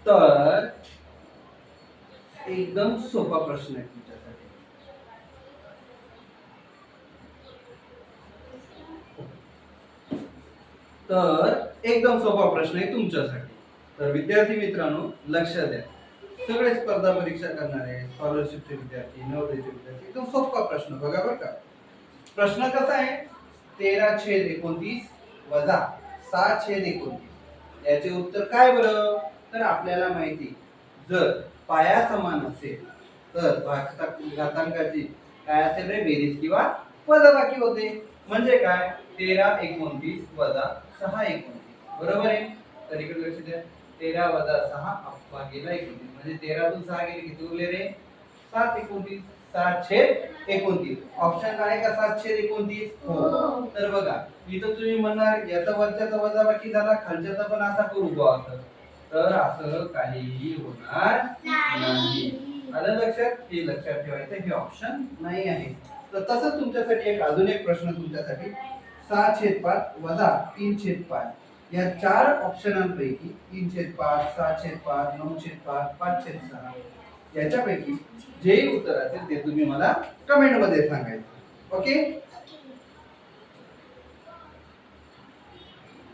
तर एकदम सोपा प्रश्न आहे तुमच्यासाठी. तर एकदम सोपा प्रश्न आहे तुमच्यासाठी. तर विद्यार्थी मित्रांनो लक्ष द्या. सगळे स्पर्धा परीक्षा करणारे स्कॉलरशिपचे विद्यार्थी, नवोदयचे विद्यार्थी, एकदम सोपा प्रश्न बघा बरं का. प्रश्न कसा आहे? 13/29 वजा 6/29 याचे उत्तर काय बरं? तर आपल्याला माहिती, जर पाया समान असेल तर घातांकाची काय असेल रे? बेरीज किंवा वजाबाकी होते. म्हणजे काय? 13/29 वजा 6/29 बरोबर आहे. तर इकडे लक्ष द्या. 13 वजा 6 भागिले 29 म्हणजे 13 तून 6 गेले किती उरले रे? 7/29. 7/29 ऑप्शन काय का? 7/29 हो. तर बघा इथं तुम्ही म्हणणार याचा वरच्याचा वजाबाकी झाला, खालच्याचा पण असा करू बुवा असं. तर असं काहीही होणार नाही. आलं लक्षात? हे लक्षात ठेवायचं, हे ऑप्शन नाही आहे. तर तसंच तुमच्यासाठी अजून एक प्रश्न तुमच्यासाठी 6/5 वजा 3/5 या चार ऑप्शनांपैकी 3/5, 6/5, 9/5, 5/6 याच्यापैकी जे उत्तर असेल ते तुम्ही मला कमेंट मध्ये सांगायचं. ओके.